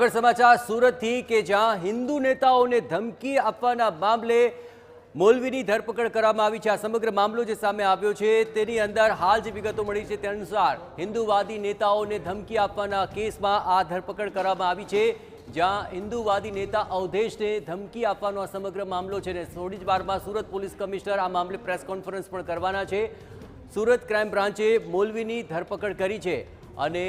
આગળ સમાચાર સુરતથી કે જ્યાં હિન્દુ નેતાઓને ધમકી આપવાના મામલે મૌલવીની ધરપકડ કરવામાં આવી છે। આ સમગ્ર મામલો જે સામે આવ્યો છે તેની અંદર હાલ જે વિગતો મળી છે તે અનુસાર હિન્દુવાદી નેતાઓને ધમકી આપવાના કેસમાં આ ધરપકડ કરવામાં આવી છે, જ્યાં હિન્દુવાદી નેતા અવધેશને ધમકી આપવાનો આ સમગ્ર મામલો છે ને થોડી જ વારમાં સુરત પોલીસ કમિશનર આ મામલે પ્રેસ કોન્ફરન્સ પણ કરવાના છે। સુરત ક્રાઇમ બ્રાન્ચે મૌલવીની ધરપકડ કરી છે અને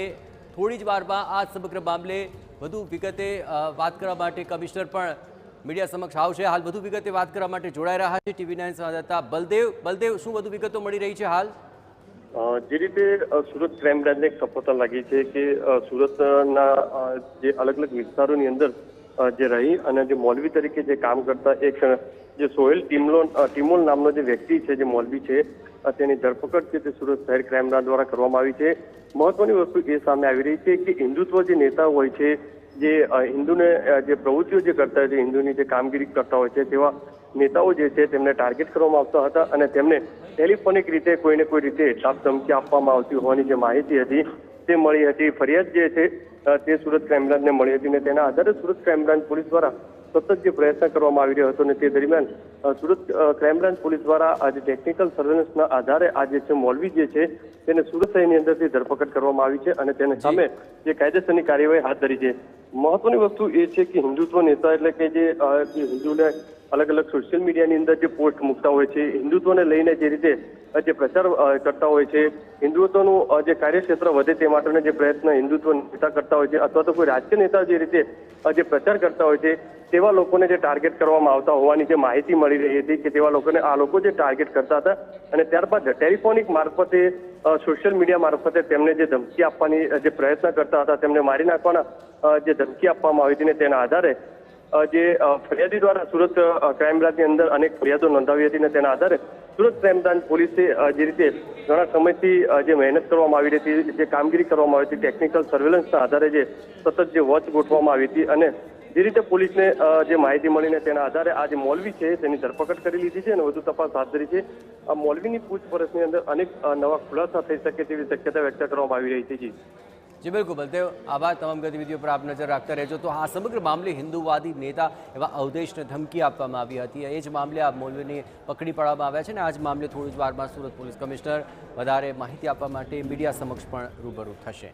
થોડી જ વારમાં આ સમગ્ર મામલે વધુ વિગતે વાત કરવા માટે કમિશનર પણ મીડિયા સમક્ષ આવશે। હાલ વધુ વિગતે વાત કરવા માટે જોડાઈ રહ્યા છે TV9 સંવાદદાતા બલદેવ, શું વધુ વિગતો મળી રહી છે હાલ? જે રીતે સુરત ક્રાઇમ બ્રાન્ચને સફળતા લાગી છે કે સુરતના જે અલગ અલગ વિસ્તારોની અંદર જે રહી અને જે મૌલવી તરીકે જે કામ કરતા એક જે સોહેલ ટીમોલ નામનો જે વ્યક્તિ છે, જે મૌલવી છે, તેની ધરપકડ છે તે સુરત શહેર ક્રાઇમ બ્રાન્ચ દ્વારા કરવામાં આવી છે। મહત્વની વસ્તુ એ સામે આવી રહી છે કે હિન્દુત્વ જે નેતા હોય છે, જે હિન્દુને જે પ્રવૃત્તિઓ જે કરતા હોય છે, હિન્દુની જે કામગીરી કરતા હોય છે, તેવા નેતાઓ જે છે તેમને ટાર્ગેટ કરવામાં આવતા હતા અને તેમને ટેલિફોનિક રીતે કોઈને કોઈ રીતે ધમકી આપવામાં આવતી હોવાની જે માહિતી હતી તે મળી હતી। ફરિયાદ જે છે તે સુરત ક્રાઇમ બ્રાન્ચને મળી હતી અને તેના આધારે સુરત ક્રાઇમ બ્રાન્ચ પોલીસ દ્વારા સતત જે પ્રયત્ન કરવામાં આવી રહ્યો હતો અને તે દરમિયાન સુરત ક્રાઇમ બ્રાન્ચ પોલીસ દ્વારા આજે ટેકનિકલ સર્વેલન્સના આધારે આ જે છે મૌલવી જે છે તેને સુરત શહેરની અંદરથી ધરપકડ કરવામાં આવી છે અને તેને સામે જે કાયદેસરની કાર્યવાહી હાથ ધરી છે। મહત્વની વસ્તુ એ છે કે હિન્દુત્વ નેતા એટલે કે જે હિન્દુને અલગ અલગ સોશિયલ મીડિયાની અંદર જે પોસ્ટ મૂકતા હોય છે, હિન્દુત્વને લઈને જે રીતે જે પ્રચાર કરતા હોય છે, હિન્દુત્વનું જે કાર્યક્ષેત્ર વધે તે માટેનો જે પ્રયત્ન હિન્દુત્વ નેતા કરતા હોય છે અથવા તો કોઈ રાજકીય નેતા જે રીતે જે પ્રચાર કરતા હોય છે તેવા લોકોને જે ટાર્ગેટ કરવામાં આવતા હોવાની જે માહિતી મળી રહી હતી કે તેવા લોકોને આ લોકો જે ટાર્ગેટ કરતા હતા અને ત્યારબાદ ટેલિફોનિક મારફતે સોશિયલ મીડિયા મારફતે તેમને જે ધમકી આપવાની જે પ્રયત્ન કરતા હતા તેમને મારી નાખવાના જે ધમકી આપવામાં આવી હતી ને તેના આધારે જે ફરિયાદી દ્વારા સુરત ક્રાઇમ બ્રાન્ચની અંદર અનેક ફરિયાદો નોંધાવી હતી અને તેના આધારે સુરત ક્રાઇમ બ્રાન્ચ પોલીસે જે રીતે ઘણા સમયથી જે મહેનત કરવામાં આવી રહી હતી, જે કામગીરી કરવામાં આવી હતી, ટેકનિકલ સર્વેલન્સના આધારે જે સતત જે વોચ ગોઠવવામાં આવી હતી અને જે રીતે પોલીસને જે માહિતી મળીને તેના આધારે આ જે મૌલવી છે તેની ધરપકડ કરી લીધી છે અને વધુ તપાસ હાથ ધરી છે। આ મૌલવીની પૂછપરછની અંદર અનેક નવા ખુલાસા થઈ શકે તેવી શક્યતા વ્યક્ત કરવામાં આવી રહી છે। જી બિલકુલ બલદેવ, આભાર। તમામ ગતિવિધિઓ પર આપ નજર રાખતા રહેજો। તો આ સમગ્ર મામલે હિન્દુવાદી નેતા એવા અવધેશને ધમકી આપવામાં આવી હતી, એ જ મામલે આ મૌલવીને પકડી પાડવામાં આવ્યા છે અને આ જ મામલે થોડી જ વારમાં સુરત પોલીસ કમિશનર વધારે માહિતી આપવા માટે મીડિયા સમક્ષ પણ રૂબરૂ થશે।